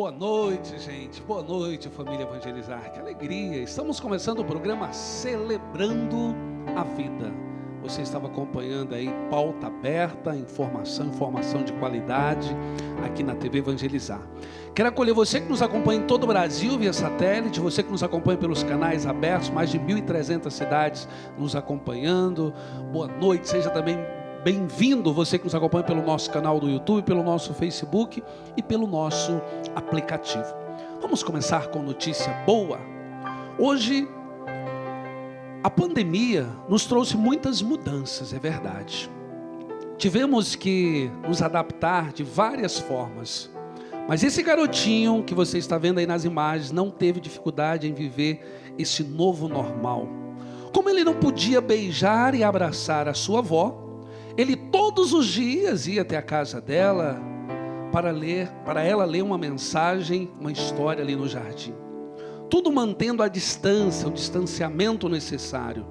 Boa noite, gente. Boa noite, família Evangelizar. Que alegria. Estamos começando o programa Celebrando a Vida. Você estava acompanhando aí pauta aberta, informação de qualidade aqui na TV Evangelizar. Quero acolher você que nos acompanha em todo o Brasil via satélite, você que nos acompanha pelos canais abertos, mais de 1.300 cidades nos acompanhando. Boa noite, seja também bem-vindo você que nos acompanha pelo nosso canal do YouTube, pelo nosso Facebook e pelo nosso aplicativo. Vamos começar com notícia boa. Hoje, a pandemia nos trouxe muitas mudanças, é verdade. Tivemos que nos adaptar de várias formas. Mas esse garotinho que você está vendo aí nas imagens não teve dificuldade em viver esse novo normal. Como ele não podia beijar e abraçar a sua avó, ele todos os dias ia até a casa dela para ela ler uma mensagem, uma história ali no jardim. Tudo mantendo a distância, o distanciamento necessário.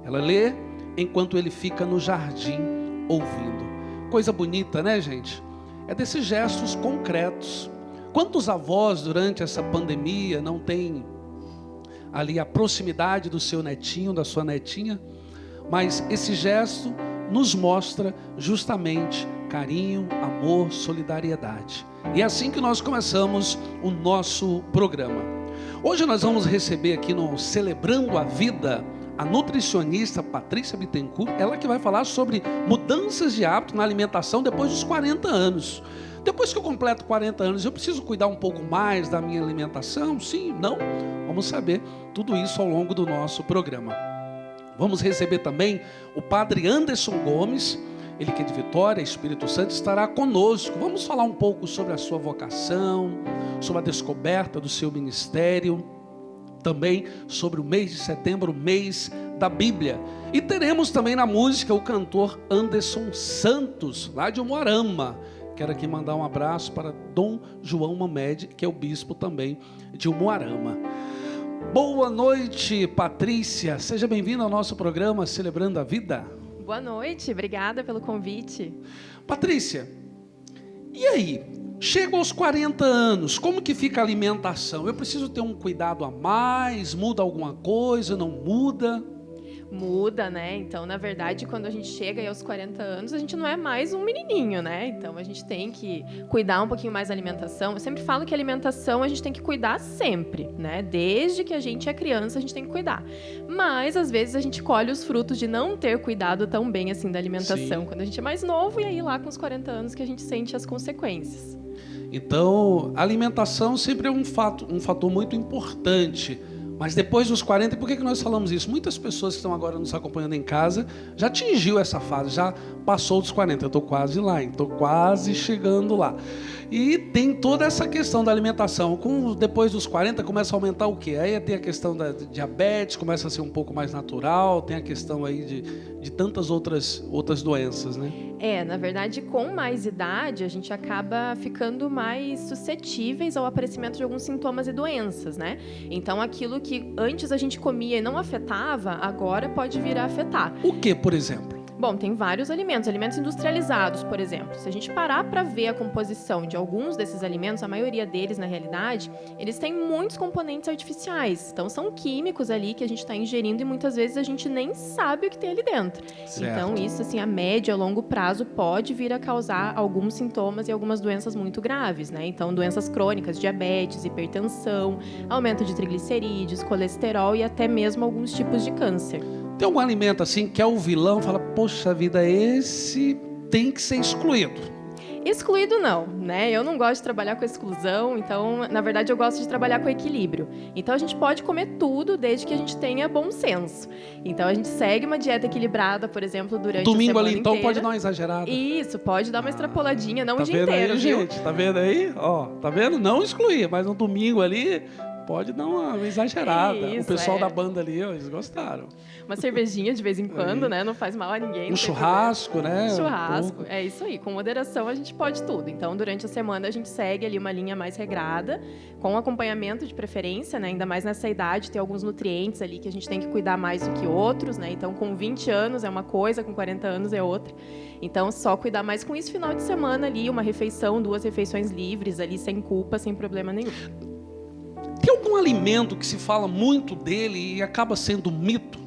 Ela lê enquanto ele fica no jardim ouvindo. Coisa bonita, né, gente? É desses gestos concretos. Quantos avós durante essa pandemia não têm ali a proximidade do seu netinho, da sua netinha? Mas esse gesto nos mostra justamente carinho, amor, solidariedade. E é assim que nós começamos o nosso programa. Hoje nós vamos receber aqui no Celebrando a Vida a nutricionista Patrícia Bittencourt, ela que vai falar sobre mudanças de hábito na alimentação depois dos 40 anos. Depois que eu completo 40 anos, eu preciso cuidar um pouco mais da minha alimentação? Sim, não? Vamos saber tudo isso ao longo do nosso programa. Vamos receber também o padre Anderson Gomes, ele que é de Vitória, Espírito Santo, estará conosco. Vamos falar um pouco sobre a sua vocação, sobre a descoberta do seu ministério, também sobre o mês de setembro, o mês da Bíblia. E teremos também na música o cantor Anderson Santos, lá de Umuarama. Quero aqui mandar um abraço para Dom João Mamed, que é o bispo também de Umuarama. Boa noite, Patrícia. Seja bem-vinda ao nosso programa Celebrando a Vida. Boa noite, obrigada pelo convite. Patrícia, e aí? Chego aos 40 anos, como que fica a alimentação? Eu preciso ter um cuidado a mais? Muda alguma coisa? Não muda? Muda, né? Então, na verdade, quando a gente chega aí aos 40 anos, a gente não é mais um menininho, né? Então, a gente tem que cuidar um pouquinho mais da alimentação. Eu sempre falo que a alimentação a gente tem que cuidar sempre, né? Desde que a gente é criança, a gente tem que cuidar. Mas, às vezes, a gente colhe os frutos de não ter cuidado tão bem assim da alimentação. Sim. Quando a gente é mais novo e aí lá com os 40 anos que a gente sente as consequências. Então, a alimentação sempre é um fator muito importante. Mas depois dos 40, por que nós falamos isso? Muitas pessoas que estão agora nos acompanhando em casa já atingiu essa fase, já passou dos 40. Eu estou quase lá, estou quase chegando lá. E tem toda essa questão da alimentação. Depois dos 40 começa a aumentar o quê? Aí tem a questão da diabetes, começa a ser um pouco mais natural, tem a questão aí de tantas outras doenças, né? Na verdade, com mais idade, a gente acaba ficando mais suscetíveis ao aparecimento de alguns sintomas e doenças, né? Então, aquilo que antes a gente comia e não afetava, agora pode vir a afetar. O que, por exemplo? Bom, tem vários alimentos industrializados, por exemplo. Se a gente parar para ver a composição de alguns desses alimentos, a maioria deles, na realidade, eles têm muitos componentes artificiais. Então, são químicos ali que a gente está ingerindo e muitas vezes a gente nem sabe o que tem ali dentro. Certo. Então, isso, assim, a médio, a longo prazo, pode vir a causar alguns sintomas e algumas doenças muito graves, né? Então, doenças crônicas, diabetes, hipertensão, aumento de triglicerídeos, colesterol e até mesmo alguns tipos de câncer. Tem algum alimento assim que é o vilão, fala, poxa vida, esse tem que ser excluído? Excluído não, né? Eu não gosto de trabalhar com exclusão, então, na verdade, eu gosto de trabalhar com equilíbrio. Então, a gente pode comer tudo desde que a gente tenha bom senso. Então, a gente segue uma dieta equilibrada, por exemplo, durante domingo a semana ali, então, inteira. pode dar uma exagerada. Isso, pode dar uma extrapoladinha, não tá o dia inteiro, aí, viu? Gente, tá vendo aí? Ó, tá vendo? Não excluir, mas no domingo ali, pode dar uma exagerada. Isso, o pessoal da banda ali, ó, eles gostaram. Uma cervejinha de vez em quando, né? Não faz mal a ninguém. Um churrasco, né? Churrasco, é isso aí. Com moderação a gente pode tudo. Então, durante a semana a gente segue ali uma linha mais regrada, com acompanhamento de preferência, né? Ainda mais nessa idade, tem alguns nutrientes ali que a gente tem que cuidar mais do que outros, né? Então, com 20 anos é uma coisa, com 40 anos é outra. Então, só cuidar mais com isso. Final de semana ali, uma refeição, 2 refeições livres ali, sem culpa, sem problema nenhum. Tem algum alimento que se fala muito dele e acaba sendo mito?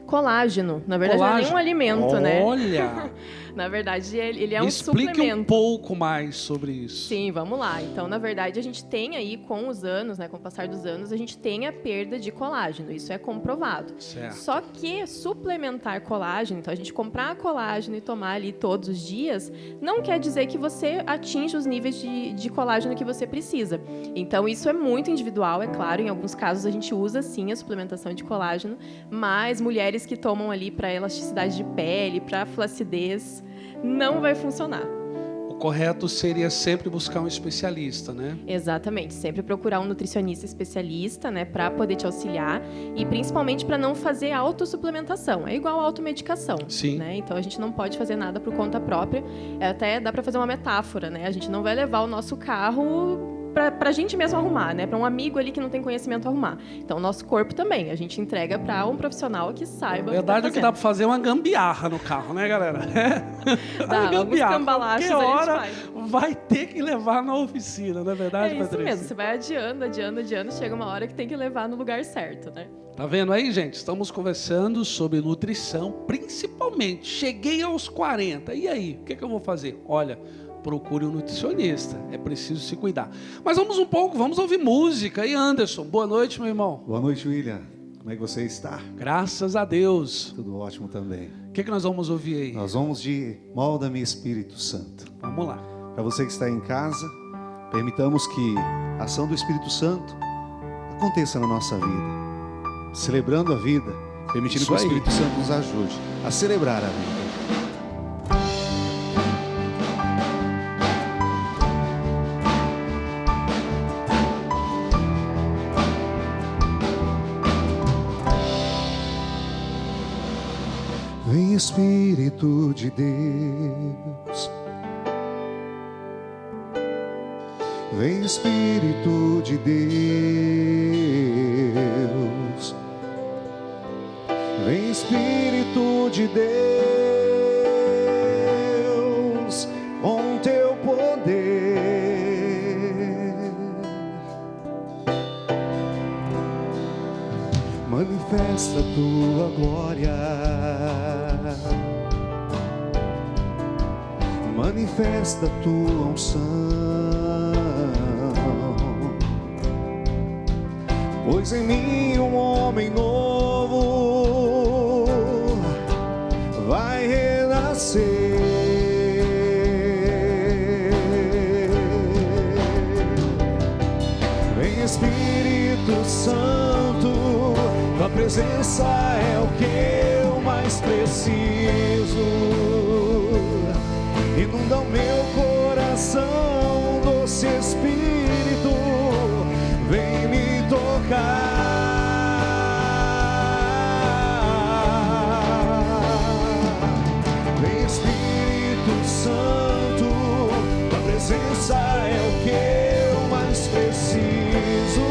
Colágeno. Na verdade, não é nenhum alimento, né? Olha! Na verdade, ele é um Explique suplemento. um pouco mais sobre isso. Sim, vamos lá. Então, na verdade, a gente tem aí, com os anos, né, com o passar dos anos, a gente tem a perda de colágeno. Isso é comprovado. Certo. Só que suplementar colágeno, então a gente comprar colágeno e tomar ali todos os dias, não quer dizer que você atinja os níveis de colágeno que você precisa. Então, isso é muito individual, é claro. Em alguns casos, a gente usa, sim, a suplementação de colágeno, mas mulheres que tomam ali para elasticidade de pele, para flacidez, não vai funcionar. O correto seria sempre buscar um especialista, né? Exatamente, sempre procurar um nutricionista especialista, né, para poder te auxiliar e principalmente para não fazer autossuplementação. É igual a automedicação, Sim. né? Então a gente não pode fazer nada por conta própria. Até dá para fazer uma metáfora, né? A gente não vai levar o nosso carro para a gente mesmo arrumar, né? Para um amigo ali que não tem conhecimento arrumar. Então, o nosso corpo também. A gente entrega para um profissional que saiba. A verdade é que dá para fazer uma gambiarra no carro, né, galera? Dá, alguns cambalachos qualquer hora a gente faz. vai ter que levar na oficina, não é verdade, Patrícia? Patrícia? É isso mesmo. Você vai adiando. Chega uma hora que tem que levar no lugar certo, né? Tá vendo aí, gente? Estamos conversando sobre nutrição, principalmente. Cheguei aos 40. E aí? O que eu vou fazer? Olha, procure um nutricionista, é preciso se cuidar. Mas vamos ouvir música. E Anderson, boa noite, meu irmão. Boa noite, William. Como é que você está? Graças a Deus. Tudo ótimo também. O que nós vamos ouvir aí? Nós vamos de Molda-me Espírito Santo. Vamos lá. Para você que está em casa, permitamos que a ação do Espírito Santo aconteça na nossa vida. Celebrando a vida, permitindo que o Espírito Santo nos ajude a celebrar a vida. Vem Espírito de Deus, vem Espírito de Deus, vem Espírito de Deus, com teu poder, manifesta a tua glória. Manifesta a tua unção, pois em mim um homem novo vai renascer. Vem Espírito Santo, tua presença é o que eu mais preciso. Inunda o meu coração, doce Espírito, vem me tocar. Vem Espírito Santo, tua presença é o que eu mais preciso.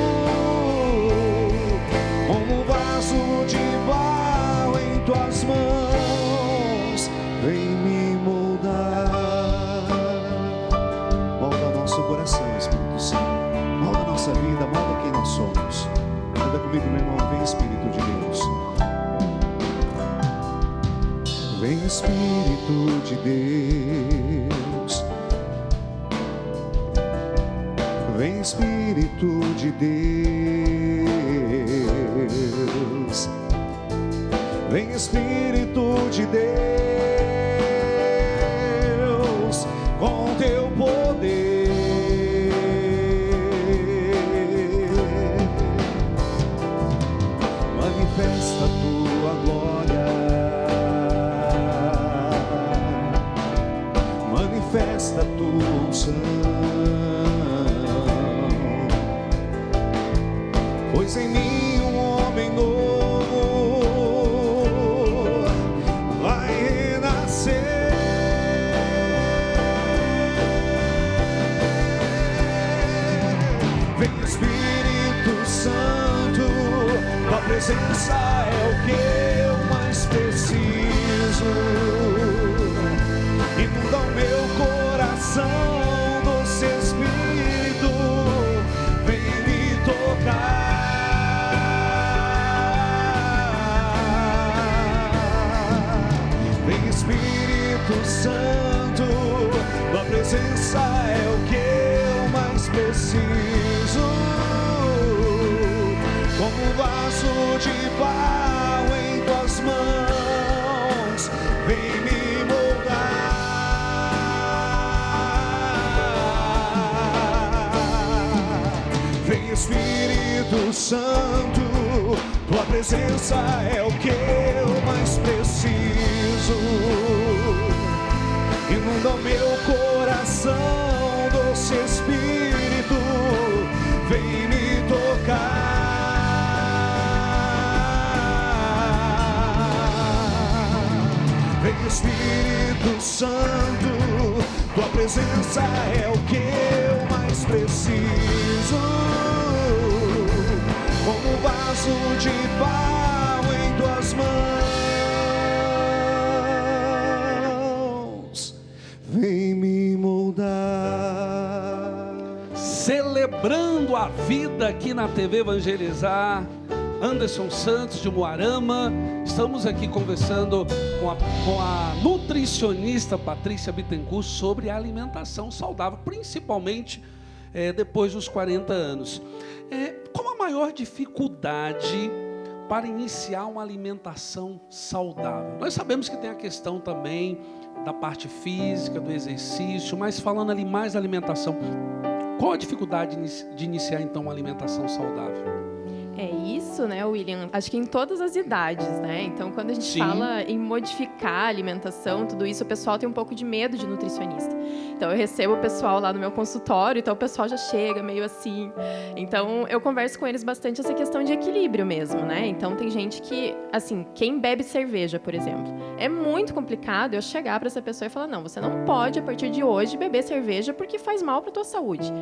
Como um vaso de barro em tuas mãos, vem me moldar. Coração, Espírito Santo, molda a nossa vida, molda quem nós somos. Anda comigo, meu irmão, vem Espírito de Deus. Vem Espírito de Deus, vem Espírito de Deus, vem Espírito de Deus, com teu poder. Manifesta a tua glória, manifesta a tua unção, Vem Espírito Santo, tua presença é o que eu mais preciso. Inunda o meu coração, doce Espírito, vem me tocar. Vem Espírito Santo, tua presença é o que eu mais preciso. Como um vaso de barro em tuas mãos, vem me moldar. Vem Espírito Santo, tua presença é o que eu mais preciso. Inunda o meu coração, doce Espírito, vem me tocar. Vem Espírito Santo, tua presença é o que eu mais preciso. Como um vaso de barro em tuas mãos, vem me moldar. Celebrando a vida aqui na TV Evangelizar, Anderson Santos de Moarama. Estamos aqui conversando com a nutricionista Patrícia Bittencourt sobre a alimentação saudável, principalmente depois dos 40 anos. Qual a maior dificuldade para iniciar uma alimentação saudável? Nós sabemos que tem a questão também da parte física, do exercício, mas falando ali mais da alimentação, qual a dificuldade de iniciar então uma alimentação saudável? É isso, né, William? Acho que em todas as idades, né? Então, quando a gente fala em modificar a alimentação, tudo isso, o pessoal tem um pouco de medo de nutricionista. Então, eu recebo o pessoal lá no meu consultório, então o pessoal já chega meio assim. Então, eu converso com eles bastante essa questão de equilíbrio mesmo, né? Então, tem gente que, assim, quem bebe cerveja, por exemplo, é muito complicado eu chegar para essa pessoa e falar, não, você não pode, a partir de hoje, beber cerveja porque faz mal para a tua saúde.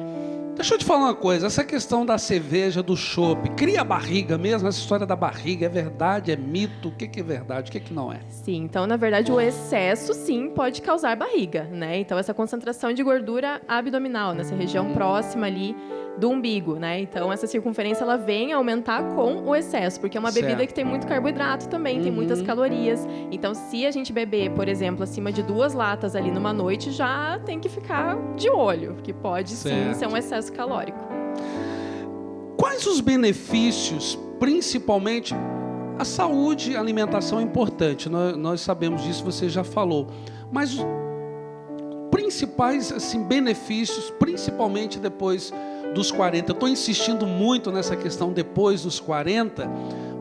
Deixa eu te falar uma coisa, essa questão da cerveja, do chopp, cria barriga mesmo? Essa história da barriga é verdade, é mito? O que é verdade, o que não é? Sim, então na verdade o excesso sim pode causar barriga, né? Então essa concentração de gordura abdominal, nessa região próxima ali do umbigo, né? Então essa circunferência ela vem aumentar com o excesso, porque é uma bebida que tem muito carboidrato também, tem muitas calorias. Então se a gente beber, por exemplo, acima de 2 latas ali numa noite, já tem que ficar de olho, que pode sim ser um excesso calórico. Quais os benefícios, principalmente a saúde, a alimentação é importante, nós sabemos disso, você já falou, mas os principais assim, benefícios, principalmente depois dos 40, eu estou insistindo muito nessa questão depois dos 40,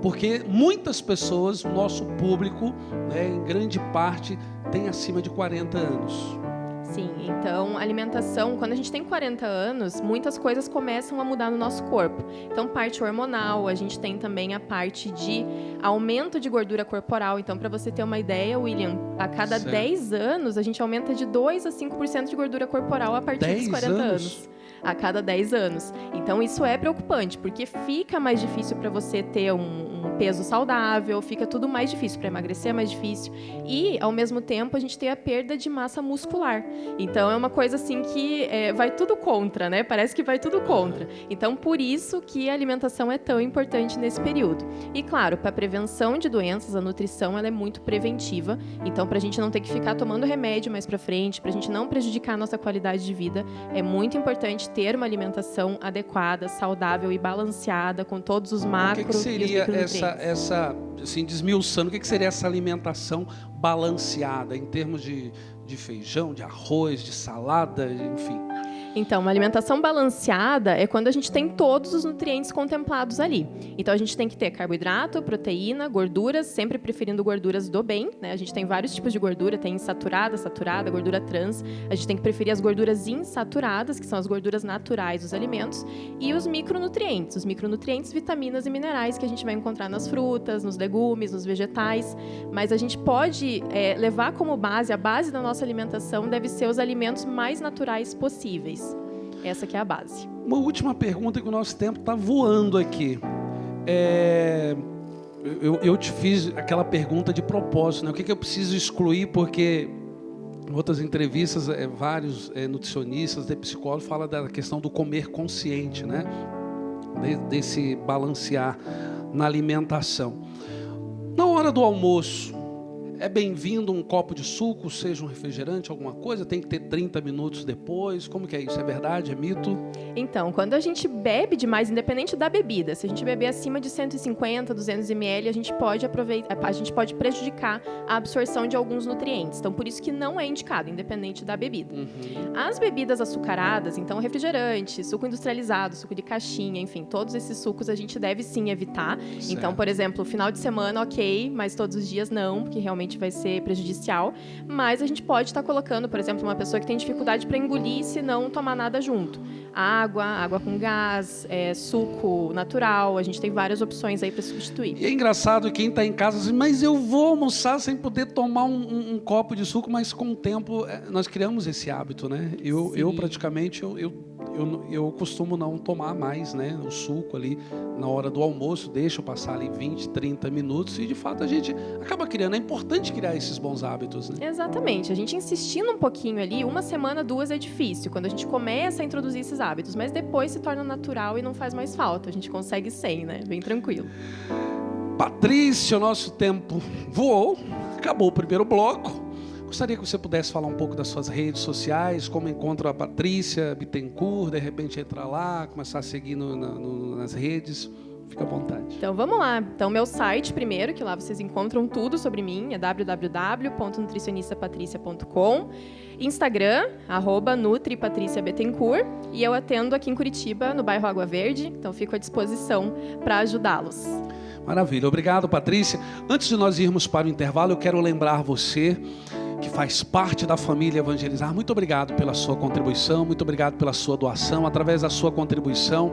porque muitas pessoas, o nosso público, né, em grande parte, tem acima de 40 anos. Sim, então a alimentação, quando a gente tem 40 anos, muitas coisas começam a mudar no nosso corpo. Então, parte hormonal, a gente tem também a parte de aumento de gordura corporal. Então, para você ter uma ideia, William, a cada 10 anos, a gente aumenta de 2 a 5% de gordura corporal a partir dos 40 anos. A cada 10 anos. Então, isso é preocupante, porque fica mais difícil para você ter um peso saudável, fica tudo mais difícil, para emagrecer é mais difícil. E, ao mesmo tempo, a gente tem a perda de massa muscular. Então, é uma coisa assim que vai tudo contra, né? Parece que vai tudo contra. Então, por isso que a alimentação é tão importante nesse período. E, claro, para a prevenção de doenças, a nutrição ela é muito preventiva. Então, para a gente não ter que ficar tomando remédio mais para frente, para a gente não prejudicar a nossa qualidade de vida, é muito importante ter uma alimentação adequada, saudável e balanceada, com todos os macro que seria essa assim, desmiuçando, o que seria essa alimentação balanceada em termos de feijão, de arroz, de salada, enfim? Então, uma alimentação balanceada é quando a gente tem todos os nutrientes contemplados ali. Então, a gente tem que ter carboidrato, proteína, gorduras, sempre preferindo gorduras do bem, né? A gente tem vários tipos de gordura, tem insaturada, saturada, gordura trans. A gente tem que preferir as gorduras insaturadas, que são as gorduras naturais dos alimentos, e os micronutrientes. Os micronutrientes, vitaminas e minerais que a gente vai encontrar nas frutas, nos legumes, nos vegetais. Mas a gente pode levar como base, a base da nossa alimentação deve ser os alimentos mais naturais possíveis. Essa que é a base. Uma última pergunta, que o nosso tempo está voando aqui. Eu te fiz aquela pergunta de propósito, né? O que eu preciso excluir, porque em outras entrevistas, vários nutricionistas, psicólogos falam da questão do comer consciente, né? Desse balancear na alimentação. Na hora do almoço, é bem-vindo um copo de suco, seja um refrigerante, alguma coisa? Tem que ter 30 minutos depois? Como que é isso? É verdade? É mito? Então, quando a gente bebe demais, independente da bebida, se a gente beber acima de 150, 200 ml, a gente pode prejudicar a absorção de alguns nutrientes. Então, por isso que não é indicado, independente da bebida. As bebidas açucaradas, então refrigerante, suco industrializado, suco de caixinha, enfim, todos esses sucos a gente deve sim evitar. Certo. Então, por exemplo, final de semana, ok, mas todos os dias não, porque realmente vai ser prejudicial. Mas a gente pode estar colocando, por exemplo, uma pessoa que tem dificuldade para engolir se não tomar nada junto. Água com gás, suco natural, a gente tem várias opções aí para substituir. E é engraçado quem está em casa assim, mas eu vou almoçar sem poder tomar um copo de suco, mas com o tempo nós criamos esse hábito, né? Eu praticamente, eu costumo não tomar mais, né, o suco ali na hora do almoço, deixo passar ali 20, 30 minutos e de fato a gente acaba criando. É importante criar esses bons hábitos, né? Exatamente. A gente insistindo um pouquinho ali, 1 semana, 2 é difícil, quando a gente começa a introduzir esses hábitos, mas depois se torna natural e não faz mais falta. A gente consegue sem, né? Bem tranquilo. Patrícia, o nosso tempo voou, acabou o primeiro bloco. Gostaria que você pudesse falar um pouco das suas redes sociais, como encontra a Patrícia Bittencourt, de repente entrar lá, começar a seguir nas redes. Fica à vontade. Então, vamos lá. Então, meu site primeiro, que lá vocês encontram tudo sobre mim, é www.nutricionistapatricia.com. Instagram, @NutriPatriciaBettencourt. E eu atendo aqui em Curitiba, no bairro Água Verde. Então, fico à disposição para ajudá-los. Maravilha. Obrigado, Patrícia. Antes de nós irmos para o intervalo, eu quero lembrar você que faz parte da família Evangelizar. Muito obrigado pela sua contribuição, muito obrigado pela sua doação. Através da sua contribuição,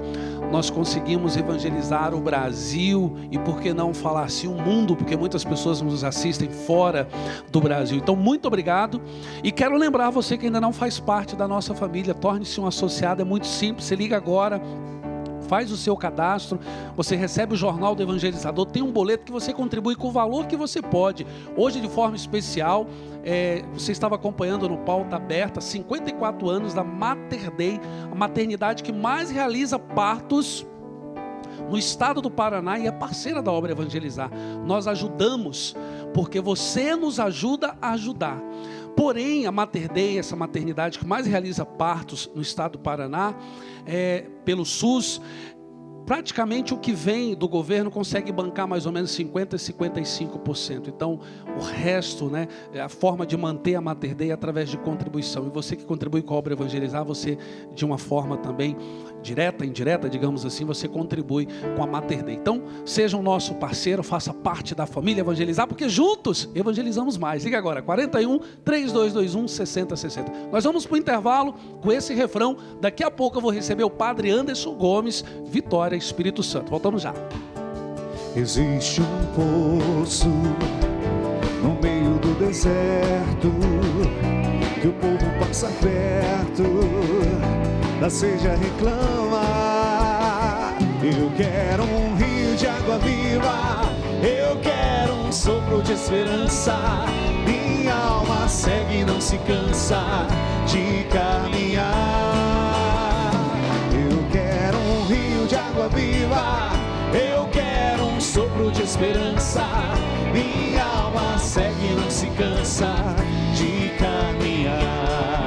nós conseguimos evangelizar o Brasil e, por que não falar assim, o mundo, porque muitas pessoas nos assistem fora do Brasil. Então, muito obrigado. E quero lembrar você que ainda não faz parte da nossa família, torne-se um associado, é muito simples, você liga agora, faz o seu cadastro, você recebe o Jornal do Evangelizador, tem um boleto que você contribui com o valor que você pode. Hoje, de forma especial, você estava acompanhando no Pauta Aberta, 54 anos da Mater Dei, a maternidade que mais realiza partos no estado do Paraná e é parceira da obra Evangelizar. Nós ajudamos porque você nos ajuda a ajudar. Porém, a Mater Dei, essa maternidade que mais realiza partos no estado do Paraná, pelo SUS, praticamente o que vem do governo consegue bancar mais ou menos 50% a 55%. Então, o resto, né, a forma de manter a Mater Dei é através de contribuição. E você que contribui com a obra Evangelizar, você, de uma forma também direta, indireta, digamos assim, você contribui com a Mater Dei. Então, seja o nosso parceiro, faça parte da família Evangelizar, porque juntos evangelizamos mais. Liga agora, 41-3221-6060. Nós vamos para o intervalo com esse refrão. Daqui a pouco eu vou receber o Padre Anderson Gomes, Vitória, Espírito Santo. Voltamos já. Existe um poço no meio do deserto, que o povo passa perto, da sede a reclama. Eu quero um rio de água viva, eu quero um sopro de esperança. Minha alma segue e não se cansa de caminhar. Eu quero um rio de água viva, eu quero um sopro de esperança. Minha alma segue e não se cansa de caminhar.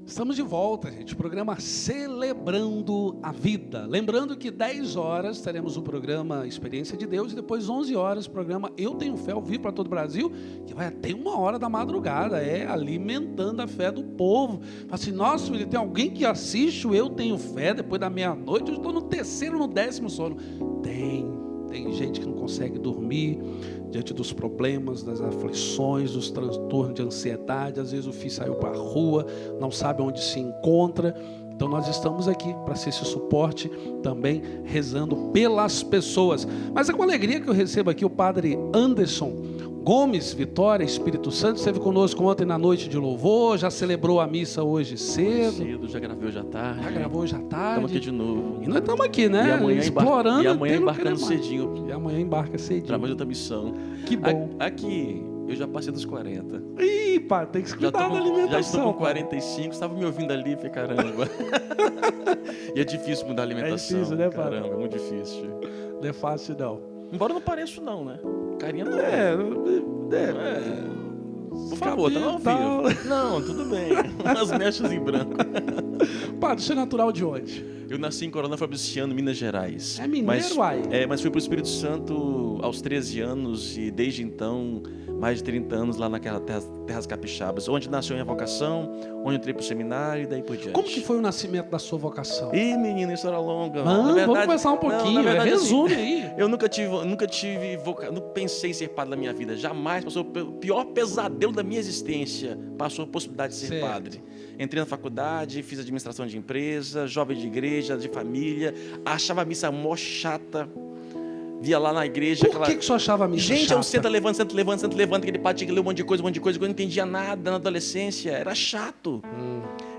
Estamos de volta, gente. Programa Celebrando a Vida. Lembrando que 10 horas teremos o programa Experiência de Deus e depois 11 horas o programa Eu Tenho Fé ao vivo para todo o Brasil, que vai até 1h da madrugada, alimentando a fé do povo. Fala assim, nossa, filho, tem alguém que assiste o Eu Tenho Fé depois da meia-noite? Eu estou no 3º, no 10º sono. Tem gente que não consegue dormir diante dos problemas, das aflições, dos transtornos de ansiedade. Às vezes o filho saiu para a rua, não sabe onde se encontra. Então nós estamos aqui para ser esse suporte também, rezando pelas pessoas. Mas é com alegria que eu recebo aqui o padre Anderson Gomes Vitória, Espírito Santo. Esteve conosco ontem na noite de louvor, já celebrou a missa hoje cedo. Já gravei hoje à tarde. Já gravou hoje à tarde. Estamos aqui de novo. E nós estamos aqui, né? E amanhã explorando. E amanhã embarcando cedinho. E amanhã embarca cedinho. Para mais outra missão. Que bom. Aqui, eu já passei dos 40. Ih, pá, tem que cuidar da alimentação. Já estou com 45, estava me ouvindo ali e falei, caramba. E é difícil mudar a alimentação. É difícil, né, pai? Caramba, é muito difícil. Não é fácil, não. Embora eu não pareça, não, né? Carinha não Por favor, tá ao vivo. Não, tudo bem. Umas mechas em branco. Padre, você é natural de onde? Eu nasci em Coronel Fabriciano, Minas Gerais. É mineiro, uai? Mas fui para o Espírito Santo aos 13 anos e desde então, mais de 30 anos lá naquelas terras capixabas, onde nasceu a minha vocação, onde entrei para o seminário e daí por diante. Como que foi o nascimento da sua vocação? Ih, menina, história longa. Vamos conversar um pouquinho, resume aí. Eu nunca tive vocação, não pensei em ser padre na minha vida, jamais passou pelo pior pesadelo da minha existência, passou a possibilidade de ser padre. Entrei na faculdade, fiz administração de empresa, jovem de igreja, de família, achava a missa mó chata. Via lá na igreja. Por que você achava a missa chata? Gente, é um senta, levanta, aquele padre tinha que ler um monte de coisa, que eu não entendia nada na adolescência, era chato.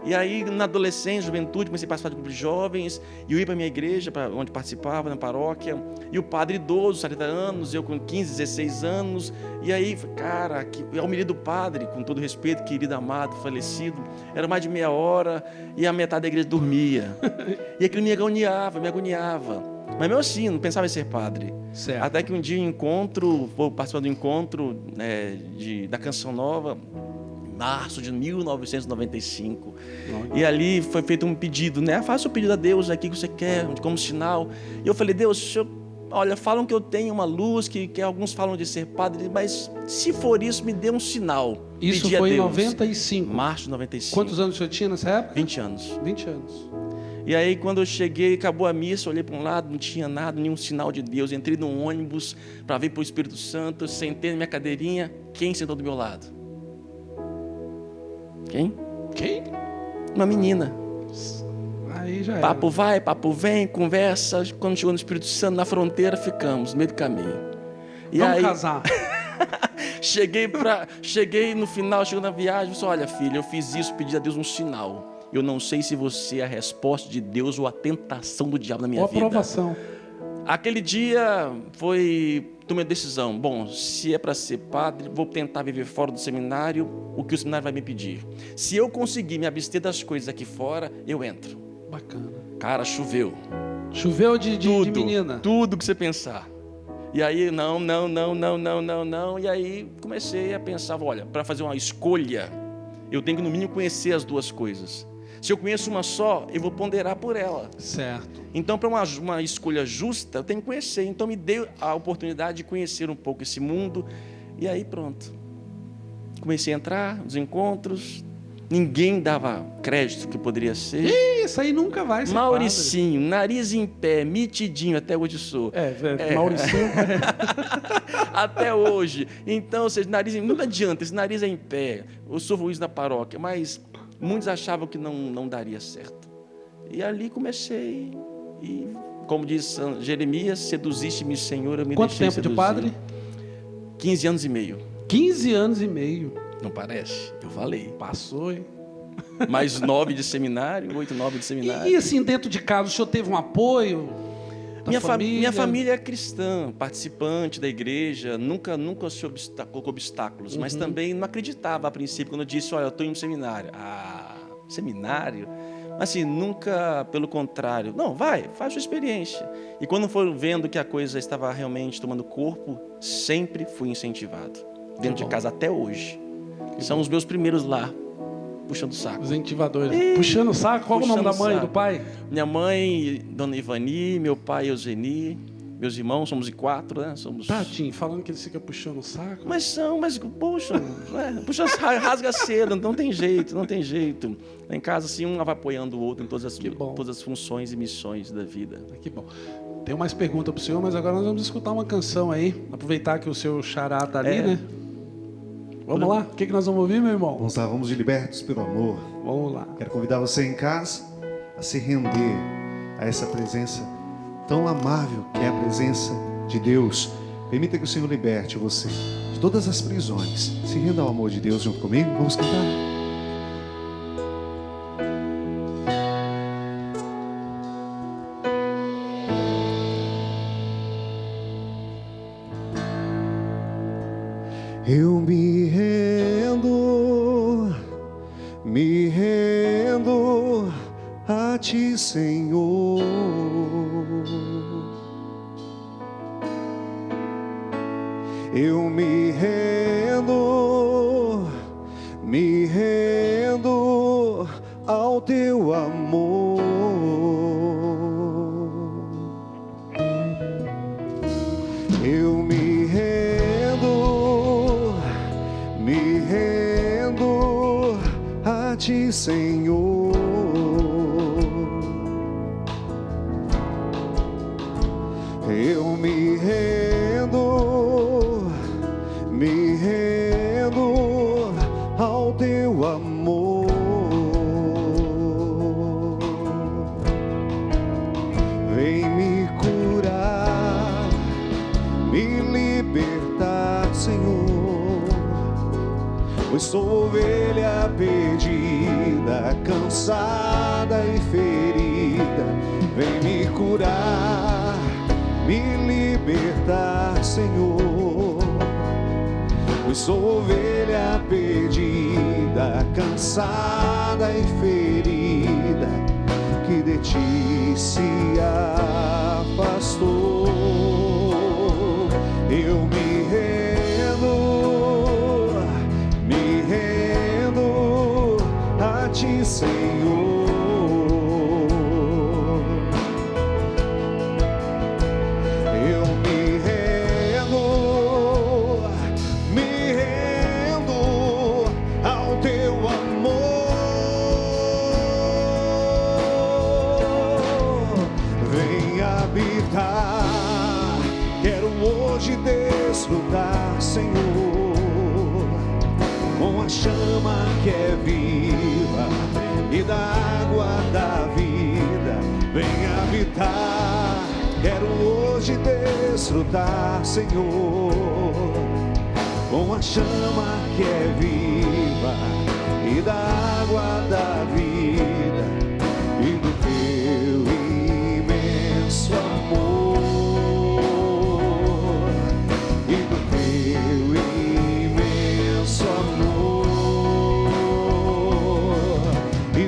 E aí, na adolescência, juventude, comecei a participar de grupos de jovens, e eu ia para a minha igreja, onde participava, na paróquia, e o padre idoso, 40 anos, eu com 15, 16 anos, e aí, cara, a homilia do padre, com todo respeito, querido, amado, falecido, era mais de meia hora, e a metade da igreja dormia. E aquilo me agoniava. Mas mesmo assim, não pensava em ser padre. Certo. Até que um dia vou participar do encontro da Canção Nova, março de 1995. E ali foi feito um pedido, né? Faça o pedido a Deus aqui que você quer, como sinal. E eu falei, Deus, olha, falam que eu tenho uma luz, que alguns falam de ser padre, mas se for isso, me dê um sinal. Isso Pedi foi a em Deus. 95? Março de 95. Quantos anos o senhor tinha nessa época? 20 anos. 20 anos. E aí, quando eu cheguei, acabou a missa, olhei para um lado, não tinha nada, nenhum sinal de Deus. Entrei num ônibus para vir para o Espírito Santo, sentei na minha cadeirinha. Quem sentou do meu lado? Quem? Uma menina. Aí já Papo vai, papo vem, conversa. Quando chegou no Espírito Santo, na fronteira, ficamos, no meio do caminho. E Vamos aí, casar. cheguei no final, chegou na viagem, disse, olha filha, eu fiz isso, pedi a Deus um sinal. Eu não sei se você é a resposta de Deus ou a tentação do diabo na minha vida. Aprovação. Aquele dia tomei a decisão. Bom, se é para ser padre, vou tentar viver fora do seminário, o que o seminário vai me pedir. Se eu conseguir me abster das coisas aqui fora, eu entro. Bacana. Cara, choveu. Choveu de menina. Tudo que você pensar. E aí, não. E aí comecei a pensar, olha, para fazer uma escolha, eu tenho que no mínimo conhecer as duas coisas. Se eu conheço uma só, eu vou ponderar por ela. Certo. Então, para uma escolha justa, eu tenho que conhecer. Então, me deu a oportunidade de conhecer um pouco esse mundo. E aí, pronto. Comecei a entrar nos encontros. Ninguém dava crédito que poderia ser. Isso aí nunca vai ser Mauricinho, padre. Nariz em pé, mitidinho, até hoje sou. Mauricinho. Até hoje. Então, ou seja, não adianta, esse nariz é em pé. Eu sou Luiz na paróquia, mas muitos achavam que não daria certo. E ali comecei, e como diz Jeremias, seduziste-me, Senhor, eu me Quanto deixei tempo seduzir. de padre? 15 anos e meio. 15 anos e meio. Não parece? Eu falei. Passou, hein? Mais 9 de seminário, 8, 9 de seminário. E assim, dentro de casa, o senhor teve um apoio? Minha família é cristã, participante da igreja, nunca se colocou obstáculos, mas também não acreditava a princípio quando eu disse, olha, eu estou indo no seminário. Seminário? Mas assim, nunca, pelo contrário. Não, faz sua experiência. E quando foram vendo que a coisa estava realmente tomando corpo, sempre fui incentivado. Dentro de casa até hoje. São os meus primeiros lá, puxando o saco. Os incentivadores. Puxando o saco? Qual é o nome da mãe e do pai? Minha mãe, Dona Ivani, meu pai, Eugeni. Meus irmãos, somos 4, né? Tadinho, falando que eles ficam puxando o saco. Mas puxam, puxa, rasga cedo, não tem jeito. Lá em casa, assim, um vai apoiando o outro em todas as funções e missões da vida. Que bom. Tem mais pergunta para o senhor, mas agora nós vamos escutar uma canção aí. Aproveitar que o seu xará tá ali, né? Vamos lá? O que nós vamos ouvir, meu irmão? Vamos lá, vamos de Libertos pelo Amor. Vamos lá. Quero convidar você em casa a se render a essa presença tão amável que é a presença de Deus. Permita que o Senhor liberte você de todas as prisões. Se renda ao amor de Deus junto comigo. Vamos cantar. Eu me rendo a Ti, Senhor. Eu me rendo ao Teu amor. Eu me rendo a Ti, Senhor. Eu me rendo ao Teu amor. Vem me curar, me libertar, Senhor, pois sou ovelha perdida, cansada e ferida. Vem me curar, me libertar, Senhor, pois sou ovelha perdida, cansada e ferida, que de Ti se afastou. Eu me rendo a Ti, Senhor. Quero hoje desfrutar, Senhor, com a chama que é viva e da água da vida. Vem habitar. Quero hoje desfrutar, Senhor, com a chama que é viva e da água da vida e do Teu imenso amor.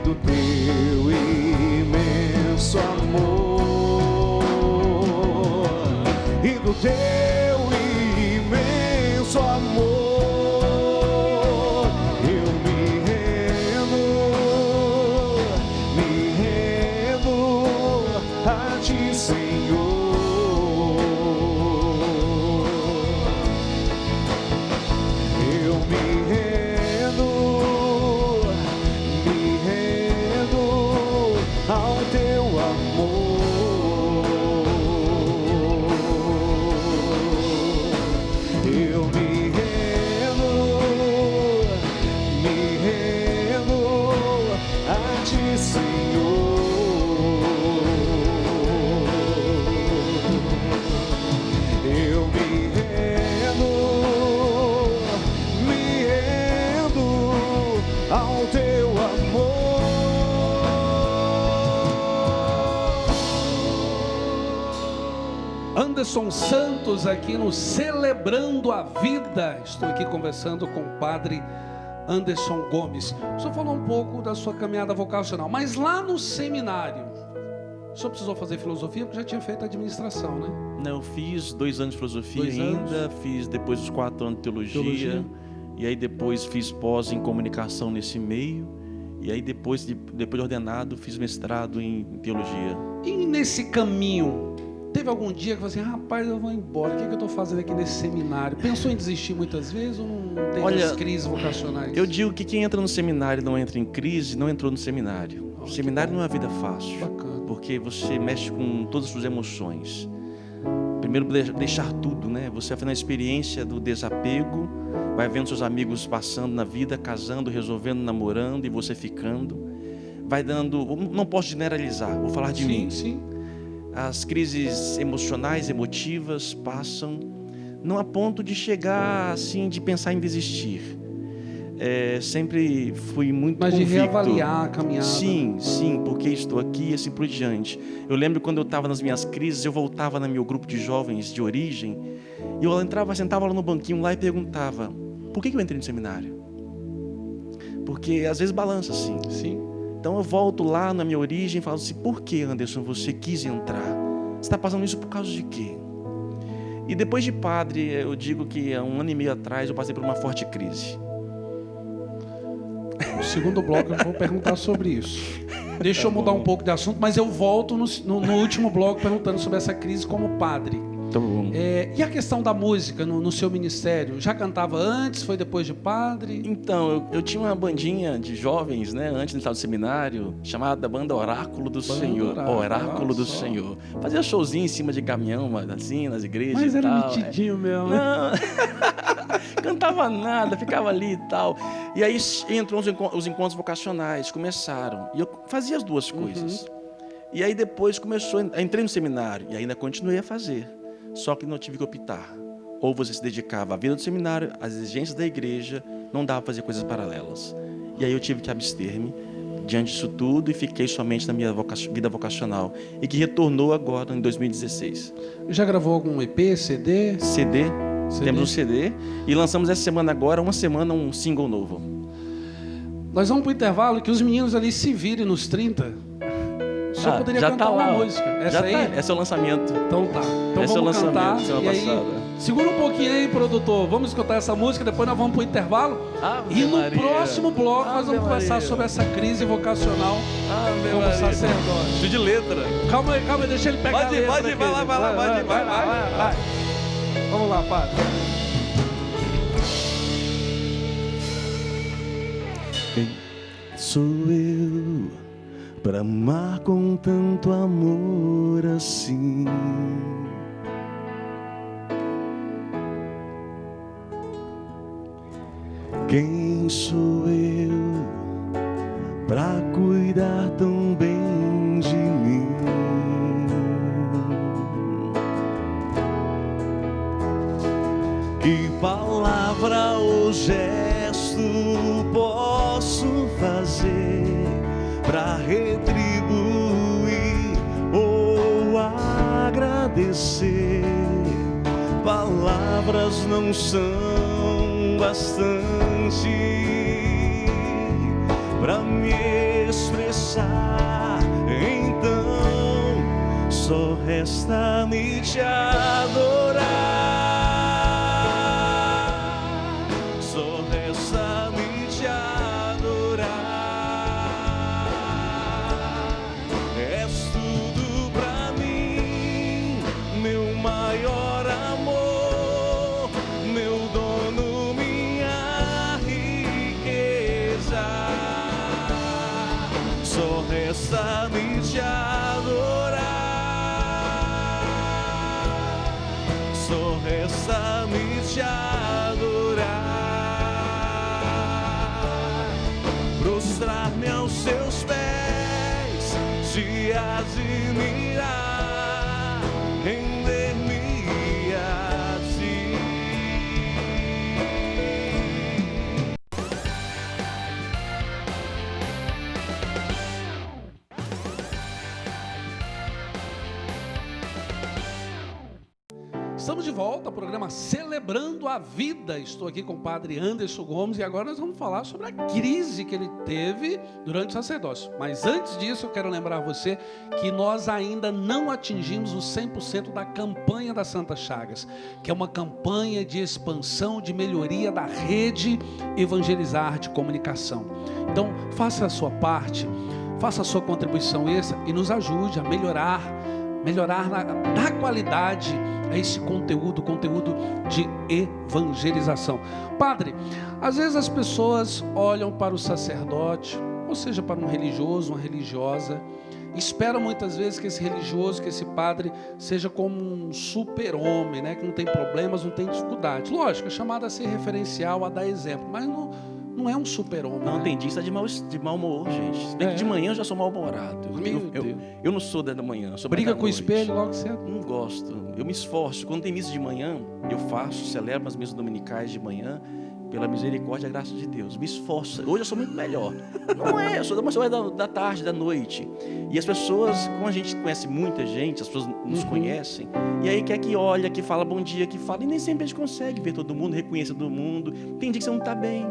Do Teu imenso amor e do Teu imenso amor, eu me rendo a Ti, Senhor. Eu me rendo ao Teu amor. Eu me rendo a Ti, Senhor. Eu me rendo ao Teu amor. Anderson Santos aqui no Celebrando a Vida. Estou aqui conversando com o Padre Anderson Gomes. O senhor falou um pouco da sua caminhada vocacional, mas lá no seminário, o senhor precisou fazer filosofia porque já tinha feito administração, né? Não, eu fiz 2 anos de filosofia fiz depois os 4 anos de teologia. E aí depois fiz pós em comunicação nesse meio, e aí depois de ordenado fiz mestrado em teologia. E nesse caminho, teve algum dia que você, rapaz, eu vou embora, o que eu estou fazendo aqui nesse seminário? Pensou em desistir muitas vezes ou não teve as crises vocacionais? Eu digo que quem entra no seminário e não entra em crise, não entrou no seminário. O seminário não é uma vida fácil. Bacana. Porque você mexe com todas as suas emoções. Primeiro, deixar tudo, né? Você vai fazendo a experiência do desapego, vai vendo seus amigos passando na vida, casando, resolvendo, namorando, e você ficando. vai dando... Não posso generalizar, vou falar de mim. Sim. As crises emocionais, emotivas passam, não a ponto de chegar assim, de pensar em desistir. Sempre fui muito Mas convicto. de reavaliar a caminhada. Sim, porque estou aqui e assim por diante. Eu lembro quando eu estava nas minhas crises, eu voltava no meu grupo de jovens de origem, e eu sentava lá no banquinho lá e perguntava: por que eu entrei no seminário? Porque às vezes balança assim. Sim. Então eu volto lá na minha origem e falo assim: por que, Anderson, você quis entrar? Você está passando isso por causa de quê? E depois de padre, eu digo que há 1 ano e meio atrás eu passei por uma forte crise. No segundo bloco eu vou perguntar sobre isso. Deixa eu mudar um pouco de assunto, mas eu volto no último bloco perguntando sobre essa crise como padre. Tá bom. E a questão da música no seu ministério? Já cantava antes? Foi depois de padre? Então, eu tinha uma bandinha de jovens, né, antes de entrar no seminário, chamada Banda Oráculo do Senhor. Oráculo do Senhor. Fazia showzinho em cima de caminhão, assim, nas igrejas. Mas e era tal, metidinho mesmo, né? Não, cantava nada, ficava ali e tal. E aí entrou os encontros vocacionais, começaram. E eu fazia as duas coisas. E aí depois entrei no seminário e ainda continuei a fazer. Só que não tive que optar. Ou você se dedicava à vida do seminário, às exigências da igreja, não dava para fazer coisas paralelas. E aí eu tive que abster-me diante disso tudo e fiquei somente na minha vida vocacional. E que retornou agora, em 2016. Já gravou algum EP, CD? CD. Temos um CD. E lançamos essa semana agora, um single novo. Nós vamos para o intervalo, que os meninos ali se virem nos 30. Só poderia já cantar tá lá, uma música. Essa aí? Esse é o lançamento. Então tá. Então Esse é o vamos cantar. lançamento, semana E aí, passada. segura um pouquinho aí, produtor. Vamos escutar essa música, depois nós vamos pro intervalo. Ave E no Maria. próximo bloco nós Ave vamos conversar Maria. sobre essa crise vocacional Ave como Maria. sacerdote. Estudo de letra. Calma aí, deixa ele pegar Pode a ir, letra pode ir, aqui. vai lá, vai. Vamos lá, padre. Quem sou eu para amar com tanto amor assim? Quem sou eu para cuidar tão bem de mim? Que palavra ou gesto posso fazer para retribuir ou agradecer? Palavras não são bastante para me expressar, então só resta-me te adorar. Só resta-me te adorar. És tudo pra mim, meu maior amor, meu dono, minha riqueza. Só resta-me te adorar. Só resta-me te adorar. Prostrar-me aos seus pés, te admirar, render-me a ti. Estamos de volta ao programa Celebrando a Vida. Estou aqui com o padre Anderson Gomes e agora nós vamos falar sobre a crise que ele teve durante o sacerdócio. Mas antes disso, eu quero lembrar você que nós ainda não atingimos os 100% da campanha da Santa Chagas, que é uma campanha de expansão, de melhoria da rede Evangelizar de Comunicação. Então, faça a sua parte, faça a sua contribuição extra e nos ajude a melhorar da qualidade a esse conteúdo de evangelização. Padre, às vezes as pessoas olham para o sacerdote, ou seja, para um religioso, uma religiosa, e esperam muitas vezes que esse religioso, que esse padre seja como um super-homem, né? Que não tem problemas, não tem dificuldades. Lógico, é chamado a ser referencial, a dar exemplo, mas no não é um super-homem. Não, né? tem dia que está de mau humor, gente. Se bem que de manhã eu já sou mal-humorado. Meu Deus. Eu não sou da manhã, eu sou Briga mais da com o noite. espelho logo cedo. Não gosto. Eu me esforço. Quando tem missa de manhã, eu faço, celebro as missas dominicais de manhã, pela misericórdia e a graça de Deus. Me esforço. Hoje eu sou muito melhor. Não é, eu sou da da tarde, da noite. E as pessoas, como a gente conhece muita gente, as pessoas nos conhecem, e aí quer que olha, que fala bom dia, que fala, e nem sempre a gente consegue ver todo mundo, reconhecer todo mundo. Tem dia que você não está bem.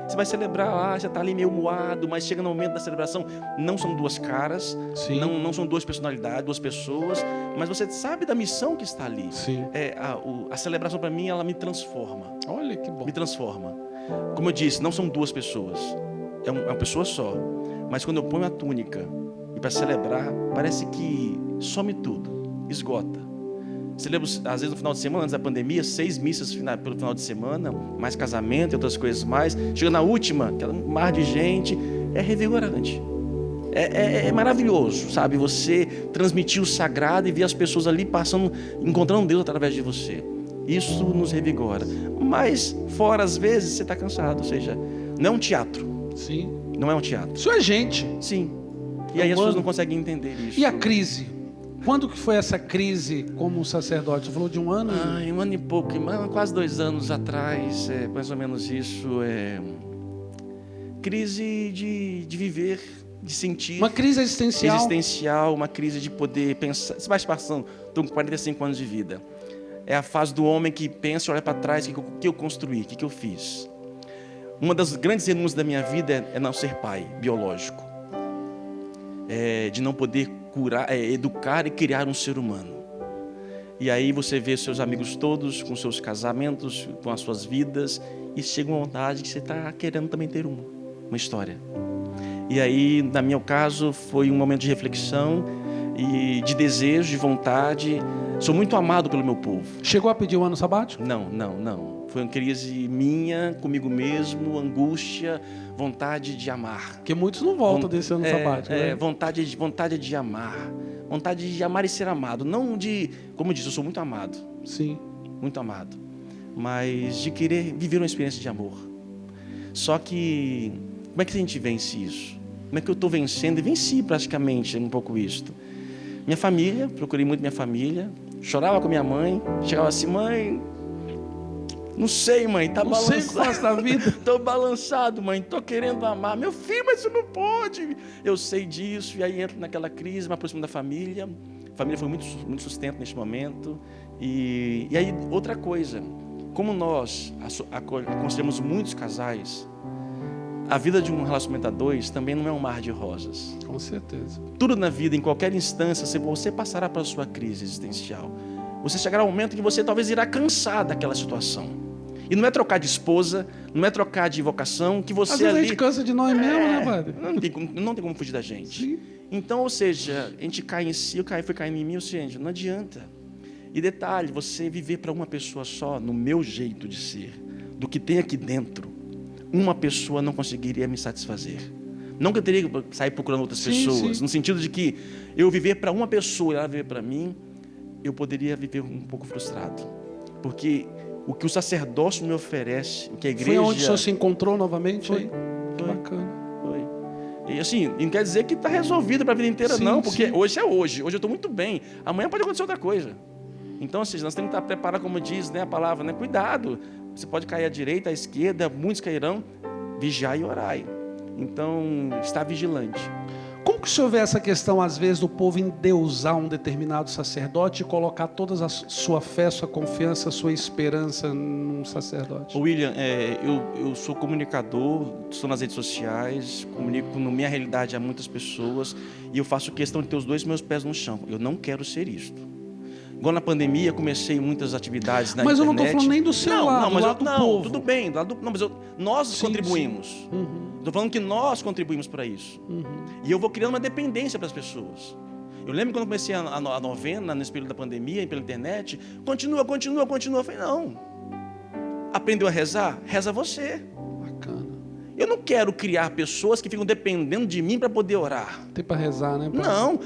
Você vai celebrar lá, você está ali meio moado, mas chega no momento da celebração, não são duas caras, Sim. não são duas personalidades, duas pessoas, mas você sabe da missão que está ali. Sim. A celebração para mim, ela me transforma. Olha que bom. Me transforma. Como eu disse, não são duas pessoas, é uma pessoa só. Mas quando eu ponho a túnica e para celebrar, parece que some tudo, esgota. Celebro, às vezes no final de semana, antes da pandemia, 6 missas pelo final de semana, mais casamento e outras coisas mais. Chega na última, aquela mar de gente, é revigorante. É maravilhoso, sabe? Você transmitir o sagrado e ver as pessoas ali passando, encontrando Deus através de você. Isso nos revigora. Mas, fora às vezes, você está cansado. Ou seja, não é um teatro. Sim. Não é um teatro. Isso é gente. Sim. E aí as pessoas não conseguem entender isso. E a crise? Quando que foi essa crise como sacerdote? Você falou de um ano? Um ano e pouco, quase 2 anos atrás, mais ou menos isso. Crise de viver, de sentir. Uma crise existencial. Existencial, uma crise de poder pensar. Você vai passando, estou com 45 anos de vida. É a fase do homem que pensa e olha para trás, o que eu construí, o que eu fiz. Uma das grandes renúncias da minha vida é não ser pai biológico. De não poder curar, educar e criar um ser humano. E aí você vê seus amigos todos com seus casamentos, com as suas vidas, e chega uma vontade que você está querendo também ter uma história. E aí, no meu caso, foi um momento de reflexão e de desejo, de vontade. Sou muito amado pelo meu povo. Chegou a pedir um ano sabático? Não. Foi uma crise minha, comigo mesmo, angústia, vontade de amar. Porque muitos não voltam desse ano sabático, né? Vontade de amar. Vontade de amar e ser amado. Não de, como eu disse, eu sou muito amado. Sim. Muito amado. Mas de querer viver uma experiência de amor. Só que, como é que a gente vence isso? Como é que eu estou vencendo? E venci praticamente um pouco isto. Minha família, procurei muito minha família. Chorava com minha mãe. Chegava assim, mãe... Não sei, mãe, tá balançado. Não sei o que faço da vida. Tô balançado, mãe, tô querendo amar. Meu filho, mas você não pode. Eu sei disso, e aí entro naquela crise, me aproximo da família. A família foi muito sustento neste momento. E aí, outra coisa, como nós aconselhamos muitos casais, a vida de um relacionamento a dois também não é um mar de rosas. Com certeza. Tudo na vida, em qualquer instância, você passará pela sua crise existencial. Você chegará ao momento que você talvez irá cansar daquela situação. E não é trocar de esposa, não é trocar de vocação, que você às vezes ali... a gente cansa de nós mesmo, né, padre? Não tem como fugir da gente. Sim. Então, ou seja, a gente cai em si, eu fui caindo em mim, ou seja, não adianta. E detalhe, você viver para uma pessoa só, no meu jeito de ser, do que tem aqui dentro, uma pessoa não conseguiria me satisfazer. Não que eu teria que sair procurando outras pessoas, no sentido de que eu viver para uma pessoa e ela viver para mim, eu poderia viver um pouco frustrado. Porque o que o sacerdócio me oferece, o que a igreja... Foi onde o senhor se encontrou novamente? Foi. Bacana. Foi. E assim, não quer dizer que está resolvido para a vida inteira, não. Porque hoje é hoje. Hoje eu estou muito bem. Amanhã pode acontecer outra coisa. Então, ou seja, nós temos que estar preparados, como diz, né, a palavra, né? Cuidado. Você pode cair à direita, à esquerda, muitos cairão. Vigiai e orai. Então, está vigilante. Como que o senhor vê essa questão, às vezes, do povo endeusar um determinado sacerdote e colocar toda a sua fé, sua confiança, sua esperança num sacerdote? William, eu sou comunicador, estou nas redes sociais, comunico na minha realidade a muitas pessoas e eu faço questão de ter os dois meus pés no chão. Eu não quero ser isto. Igual na pandemia, comecei muitas atividades na internet. Mas eu não estou falando nem do seu lado, do lado do povo. Tudo bem. Nós contribuímos. Estou falando que nós contribuímos para isso. E eu vou criando uma dependência para as pessoas. Eu lembro quando comecei a novena, nesse período da pandemia, pela internet, continua. Eu falei, não. Aprendeu a rezar? Reza você. Bacana. Eu não quero criar pessoas que ficam dependendo de mim para poder orar. Tem para rezar, né, pai? Não,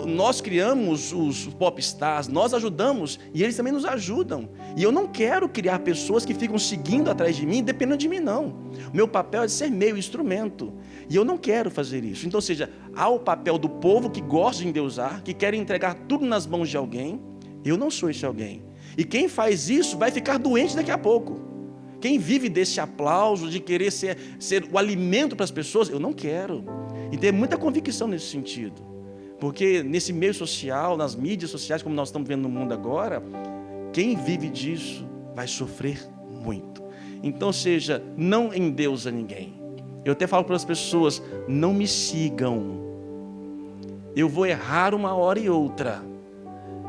nós criamos os popstars, nós ajudamos e eles também nos ajudam. E eu não quero criar pessoas que ficam seguindo atrás de mim, dependendo de mim, não. O meu papel é de ser meio instrumento. E eu não quero fazer isso. Então, ou seja, há o papel do povo que gosta de endeusar, que quer entregar tudo nas mãos de alguém. Eu não sou esse alguém. E quem faz isso vai ficar doente daqui a pouco. Quem vive desse aplauso, de querer ser o alimento para as pessoas, eu não quero. E ter muita convicção nesse sentido. Porque nesse meio social, nas mídias sociais, como nós estamos vendo no mundo agora, quem vive disso vai sofrer muito. Então, ou seja, não endeusa ninguém. Eu até falo para as pessoas, não me sigam. Eu vou errar uma hora e outra.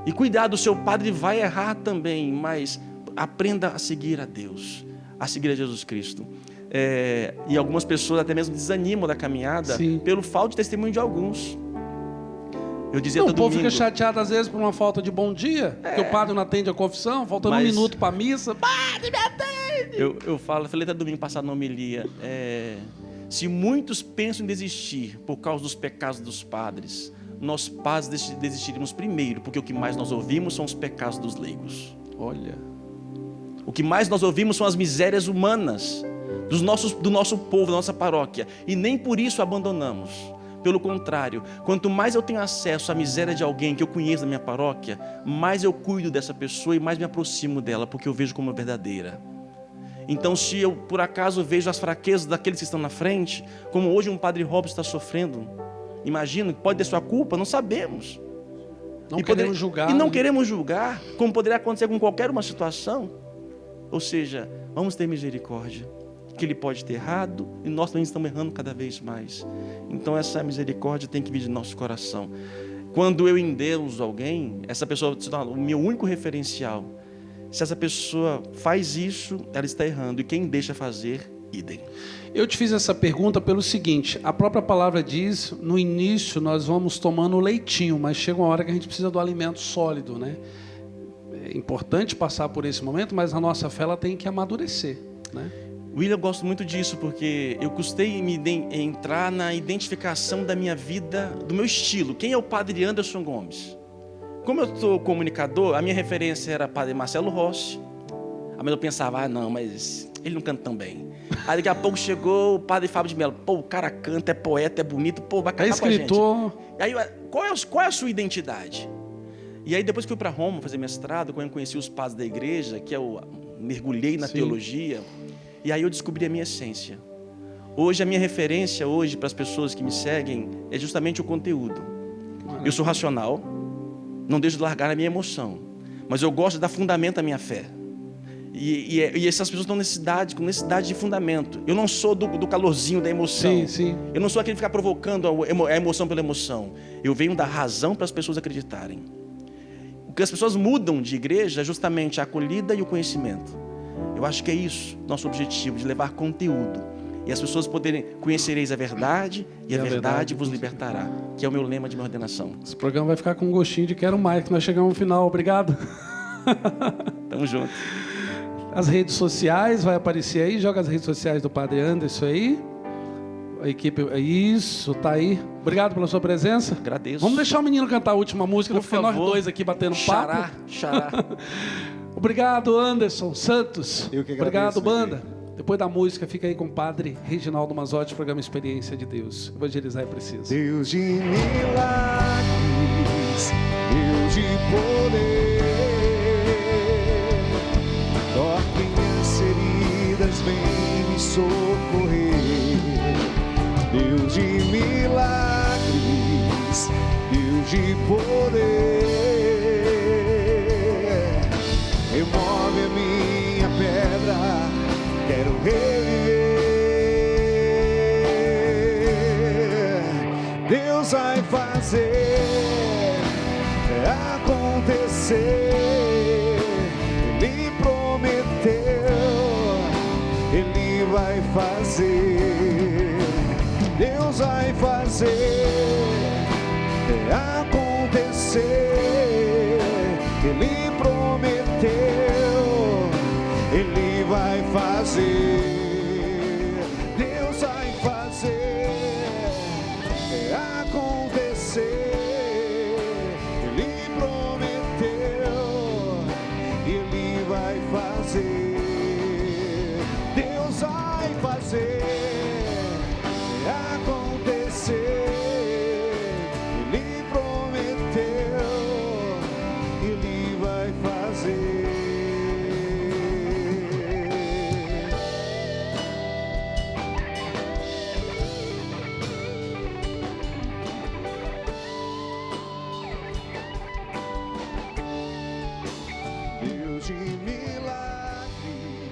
E cuidado, o seu padre vai errar também, mas aprenda a seguir a Deus. A seguir a Jesus Cristo. E algumas pessoas até mesmo desanimam da caminhada pelo falta de testemunho de alguns. Eu dizia todo domingo... O povo fica chateado às vezes por uma falta de bom dia, porque o padre não atende a confissão, faltando 1 minuto para a missa. Padre, me atende! Eu falei até domingo passado na homilia, se muitos pensam em desistir por causa dos pecados dos padres, nós padres desistiríamos primeiro, porque o que mais nós ouvimos são os pecados dos leigos. Olha... O que mais nós ouvimos são as misérias humanas do nosso povo, da nossa paróquia. E nem por isso abandonamos. Pelo contrário, quanto mais eu tenho acesso à miséria de alguém que eu conheço na minha paróquia, mais eu cuido dessa pessoa e mais me aproximo dela, porque eu vejo como verdadeira. Então, se eu, por acaso, vejo as fraquezas daqueles que estão na frente, como hoje um padre Robson está sofrendo, imagino, pode ter sua culpa, não sabemos. Não queremos julgar. E não queremos julgar, como poderia acontecer com qualquer uma situação. Ou seja, vamos ter misericórdia, que ele pode ter errado e nós também estamos errando cada vez mais. Então essa misericórdia tem que vir de nosso coração. Quando eu endeuso alguém, essa pessoa se torna o meu único referencial. Se essa pessoa faz isso, ela está errando. E quem deixa fazer, idem. Eu te fiz essa pergunta pelo seguinte, a própria palavra diz, no início nós vamos tomando o leitinho, mas chega uma hora que a gente precisa do alimento sólido, né? É importante passar por esse momento, mas a nossa fé ela tem que amadurecer, né? William, eu gosto muito disso, porque eu custei entrar na identificação da minha vida, do meu estilo. Quem é o padre Anderson Gomes? Como eu sou comunicador, a minha referência era padre Marcelo Rossi. Mas eu pensava, não, mas ele não canta tão bem. Aí daqui a pouco chegou o padre Fábio de Mello. Pô, o cara canta, é poeta, é bonito, pô, vai cantar com a gente. Escritor. Aí, qual é a sua identidade? E aí depois que eu fui para Roma fazer mestrado, quando eu conheci os padres da igreja, que eu mergulhei na teologia, e aí eu descobri a minha essência. Hoje, a minha referência hoje para as pessoas que me seguem é justamente o conteúdo. Eu sou racional, não deixo de largar a minha emoção, mas eu gosto de dar fundamento à minha fé. E essas pessoas estão com necessidade de fundamento. Eu não sou do calorzinho da emoção. Eu não sou aquele que fica provocando a emoção pela emoção. Eu venho dar razão para as pessoas acreditarem. O que as pessoas mudam de igreja é justamente a acolhida e o conhecimento. Eu acho que é isso, nosso objetivo, de levar conteúdo. E as pessoas poderem conhecereis a verdade, e a verdade vos libertará, que é o meu lema de minha ordenação. Esse programa vai ficar com um gostinho de quero mais, que nós chegamos no final. Obrigado. Tamo junto. As redes sociais, vai aparecer aí, joga as redes sociais do Padre Anderson aí. A equipe, isso, tá aí. Obrigado pela sua presença. Agradeço. Vamos deixar o menino cantar a última música, por favor. Nós dois aqui batendo papo. Xará. Obrigado, Anderson Santos. Eu que agradeço. Obrigado, banda. Depois da música, fica aí com o Padre Reginaldo Mazzotti, programa Experiência de Deus. Evangelizar é preciso. Deus de milagres, Deus de poder, toque minhas feridas, vem me socorrer. Deus de milagres, Deus de poder, remove a minha pedra, quero reviver. Deus vai fazer acontecer, Ele prometeu, Ele vai fazer. Deus vai fazer acontecer, Ele prometeu, Ele vai fazer. Deus Ele vai fazer.